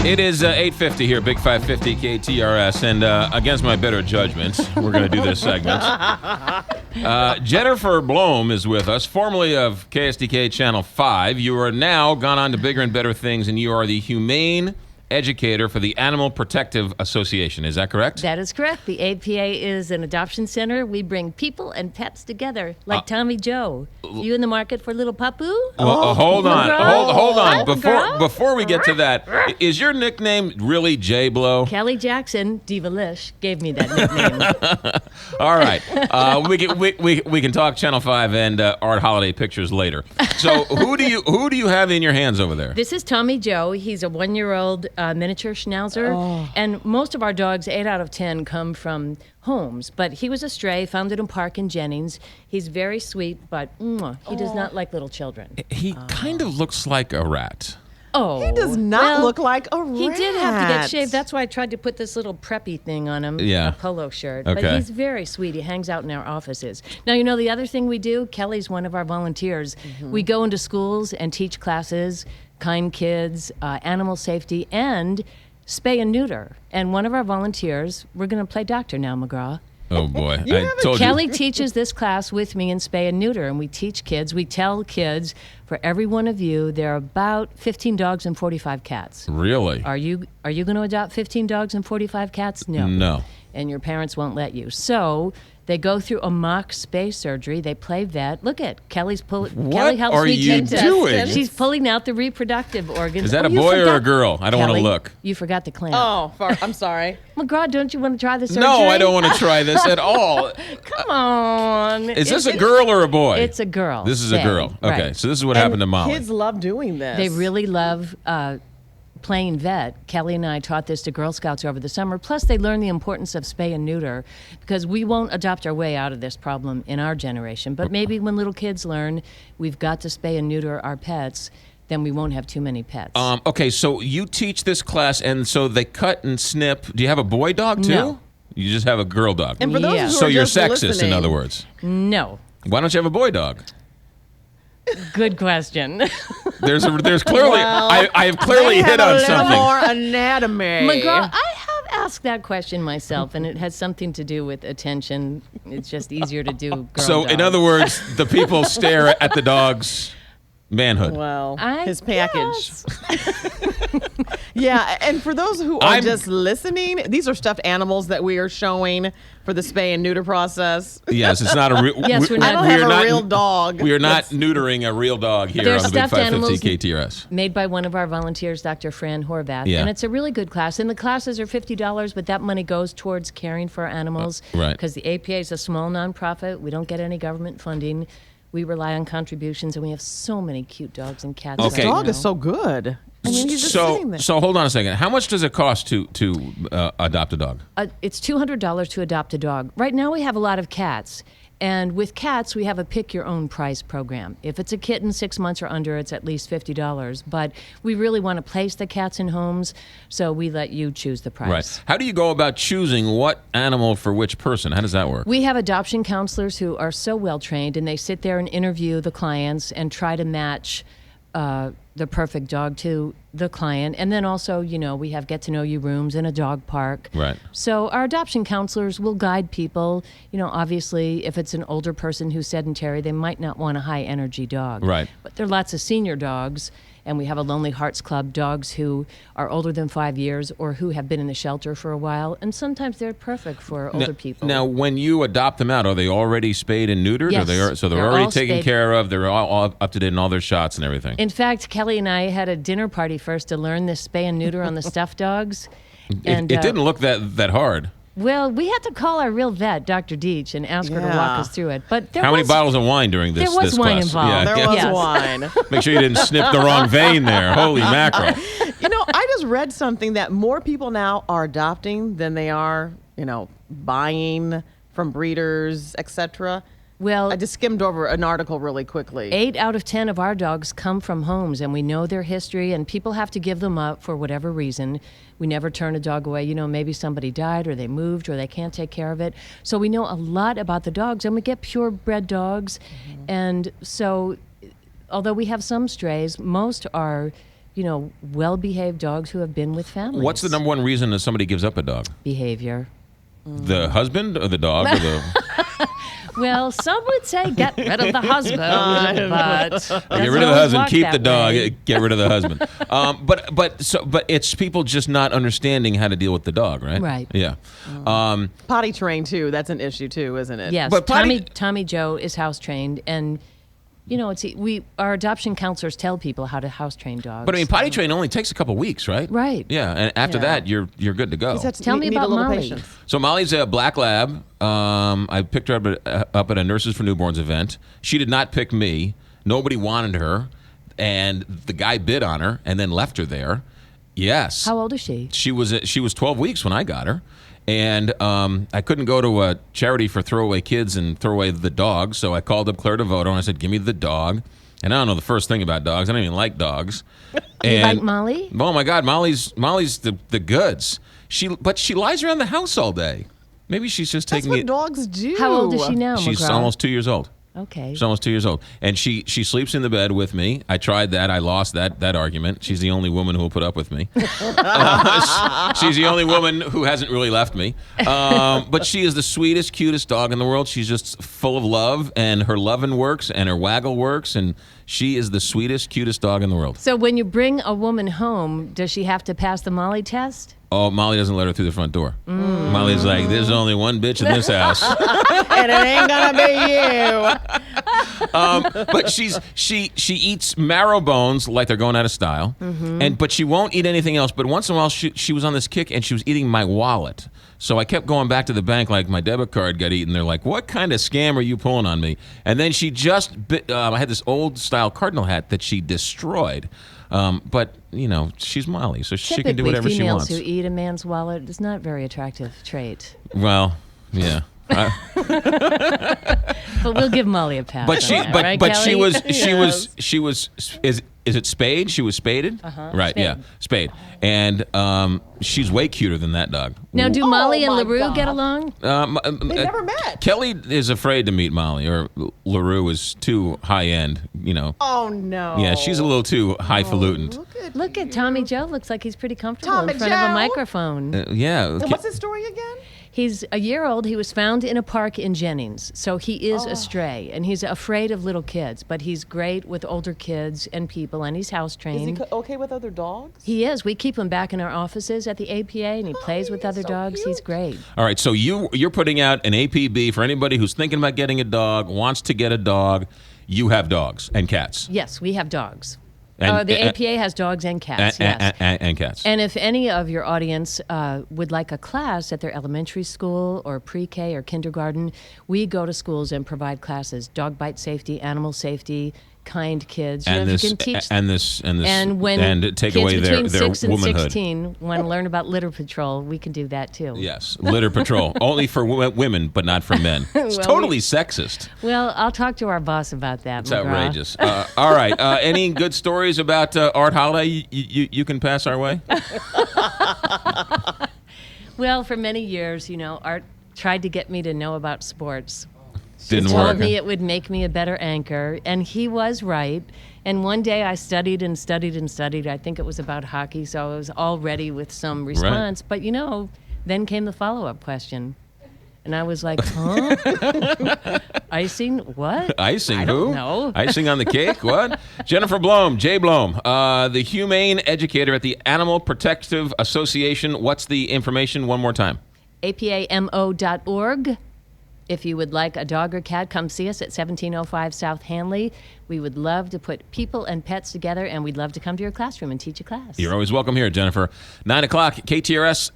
It is 8:50 here, Big 550 KTRS, and against my better judgment, we're going to do this segment. Jennifer Blome is with us, formerly of KSDK Channel 5. You are now gone on to bigger and better things, and you are the Humane Educator for the Animal Protective Association. Is that correct? That is correct. The APA is an adoption center. We bring people and pets together, like Tommy Joe. You in the market for a little papu? Hold on. Hold on. Hi, Before we get to that, is your nickname really J Blow? Kelly Jackson, Diva-lish, gave me that nickname. All right. We can talk Channel 5 and Art Holiday Pictures later. So who do you have in your hands over there? This is Tommy Joe. He's a 1-year-old miniature schnauzer. And most of our dogs, 8 out of 10, come from homes. But he was a stray, found it in Park in Jennings. He's very sweet, but he does not like little children. He kind of looks like a rat. Oh, he does not look like a rat. He did have to get shaved. That's why I tried to put this little preppy thing on him, a polo shirt. Okay. But he's very sweet. He hangs out in our offices. Now, you know the other thing we do? Kelly's one of our volunteers. We go into schools and teach classes, kind kids, animal safety, and spay and neuter. And one of our volunteers, we're going to play doctor now, McGraw. Oh, boy. Kelly teaches this class with me in spay and neuter, and we teach kids. We tell kids, for every one of you, there are about 15 dogs and 45 cats. Really? Are you going to adopt 15 dogs and 45 cats? No. No. And your parents won't let you. So they go through a mock spay surgery. They play vet. Look at Kelly's pulling. Kelly helps are me you take doing? tests. She's pulling out the reproductive organs. Is that a boy or a girl? I don't want to Kelly, look. You forgot the clamp. I'm sorry. McGraw, don't you want to try the surgery? No, I don't want to try this at all. Come on. Is this a girl or a boy? It's a girl. This is a girl. Okay, right. so this is what happened to Molly. Kids love doing this. They really love playing vet. Kelly and I taught this to Girl Scouts over the summer. Plus, they learn the importance of spay and neuter, because we won't adopt our way out of this problem in our generation. But maybe when little kids learn we've got to spay and neuter our pets, then we won't have too many pets. Okay, so you teach this class, and so they cut and snip. Do you have a boy dog, too? No. You just have a girl dog. And for those who So are you're just sexist, listening, in other words. No. Why don't you have a boy dog? Good question. There's clearly I have clearly hit on something. More anatomy. McGraw, I have asked that question myself, and it has something to do with attention. It's just easier to do girl So, in dogs. other words, the people stare at the dog's manhood. Well, I his package. guess. Yeah, and for those who are just listening, these are stuffed animals that we are showing for the spay and neuter process. Yes, it's not a real. Yes, we're not- I don't have a real dog. We are not neutering a real dog here They're on the Big stuffed 550 animals KTRS. made by one of our volunteers, Dr. Fran Horvath. Yeah. And it's a really good class. And the classes are $50, but that money goes towards caring for our animals. Right. Because the APA is a small nonprofit. We don't get any government funding. We rely on contributions, and we have so many cute dogs and cats. Okay. This right dog now. is so good. I mean, he's just sitting there. So hold on a second. How much does it cost to adopt a dog? It's $200 to adopt a dog. Right now we have a lot of cats. And with cats, we have a pick-your-own-price program. If it's a kitten 6 months or under, it's at least $50. But we really want to place the cats in homes, so we let you choose the price. Right. How do you go about choosing what animal for which person? How does that work? We have adoption counselors who are so well-trained, and they sit there and interview the clients and try to match the perfect dog to the client. And then also, we have get-to-know-you rooms in a dog park. Right. So our adoption counselors will guide people. Obviously, if it's an older person who's sedentary, they might not want a high-energy dog. Right. But there are lots of senior dogs, and we have a Lonely Hearts Club, dogs who are older than 5 years or who have been in the shelter for a while, and sometimes they're perfect for older people. Now, when you adopt them out, are they already spayed and neutered? Yes. So they're They're already all taken spayed. care of. They're all up to date in all their shots and everything. In fact, Kelly and I had a dinner party first to learn this spay and neuter on the stuffed dogs. It didn't look that hard. Well, we had to call our real vet, Dr. Deach, and ask her to walk us through it. But How many bottles of wine during this? There was this wine class? involved. Yeah, There yeah. was Yes. wine. Make sure you didn't snip the wrong vein there. Holy mackerel! I just read something that more people now are adopting than they are, buying from breeders, etc. Well, I just skimmed over an article really quickly. 8 out of 10 of our dogs come from homes, and we know their history, and people have to give them up for whatever reason. We never turn a dog away. Maybe somebody died, or they moved, or they can't take care of it. So we know a lot about the dogs, and we get purebred dogs. And so, although we have some strays, most are well-behaved dogs who have been with families. What's the number one reason that somebody gives up a dog? Behavior. The husband or the dog? Or the... Well, some would say get rid of the husband, but Get rid of the husband, keep the dog. Get rid of the husband. But it's people just not understanding how to deal with the dog, right? Right. Yeah. Potty trained too. That's an issue too, isn't it? Yes. But Tommy Joe is house trained, and our adoption counselors tell people how to house train dogs. But I mean, potty train only takes a couple weeks, right? Right. Yeah, and after that, you're good to go. Tell me about Molly. Patience. So Molly's a black lab. I picked her up at a Nurses for Newborns event. She did not pick me. Nobody wanted her, and the guy bid on her and then left her there. Yes. How old is she? She was 12 weeks when I got her. And I couldn't go to a charity for throwaway kids and throw away the dog, so I called up Claire DeVoto and I said, give me the dog. And I don't know the first thing about dogs. I don't even like dogs. You like Molly? Oh, my God. Molly's the goods. But she lies around the house all day. Maybe she's just That's taking what it. dogs do. How old is she now, She's McGraw? almost 2 years old. Okay. She's almost 2 years old. And she sleeps in the bed with me. I tried that. I lost that argument. She's the only woman who will put up with me. She's the only woman who hasn't really left me. But she is the sweetest, cutest dog in the world. She's just full of love, and her loving works, and her waggle works, and she is the sweetest, cutest dog in the world. So when you bring a woman home, does she have to pass the Molly test? Oh, Molly doesn't let her through the front door. Molly's like, there's only one bitch in this house. And it ain't gonna be you. But she eats marrow bones like they're going out of style, but she won't eat anything else. But once in a while, she was on this kick and she was eating my wallet. So I kept going back to the bank like my debit card got eaten. They're like, "What kind of scam are you pulling on me?" And then she just I had this old style cardinal hat that she destroyed. But she's Molly, so she can do whatever she wants. Females who eat a man's wallet is not a very attractive trait. Well, yeah. But we'll give Molly a pass. But she was is it spayed? She was spaded? Right, spayed. yeah. Spayed. And she's way cuter than that dog. Now, do Molly and my LaRue God. get along? They never met. Kelly is afraid to meet Molly, or LaRue is too high end, Oh no. Yeah, she's a little too highfalutin. Look at Tommy Joe. Looks like he's pretty comfortable Tommy in front of a Joe. microphone. Yeah. And what's his story again? He's a year old. He was found in a park in Jennings. So he is a stray, and he's afraid of little kids, but he's great with older kids and people, and he's house Is he trained. okay with other dogs? He is. We keep him back in our offices at the APA, and he plays with other so dogs. cute. He's great. All right, so you're putting out an APB for anybody who's thinking about getting a dog, wants to get a dog. You have dogs and cats. Yes, we have dogs. And- The APA has dogs and cats, yes. And cats. And if any of your audience would like a class at their elementary school or pre-K or kindergarten, we go to schools and provide classes: dog bite safety, animal safety, kind kids. And you this, can teach. and when take kids away their between 6 and womanhood. 16 want to learn about litter patrol, we can do that too. Yes, litter patrol only for women, but not for men. It's Well, totally sexist. Well, I'll talk to our boss about that. It's McGraw. outrageous. All right, any good stories about Art Holiday you can pass our way? Well, for many years, Art tried to get me to know about sports. Didn't Told work. me it would make me a better anchor, and he was right. And one day I studied and studied and studied. I think it was about hockey, so I was all ready with some response. But then came the follow-up question, and I was like, "Huh? Icing? What? Icing? I Who? don't know." Icing on the cake? What? Jennifer Blome, J. Blome, the Humane Educator at the Animal Protective Association. What's the information one more time? apamo.org. If you would like a dog or cat, come see us at 1705 South Hanley. We would love to put people and pets together, and we'd love to come to your classroom and teach a class. You're always welcome here, Jennifer. 9 o'clock, KTRS.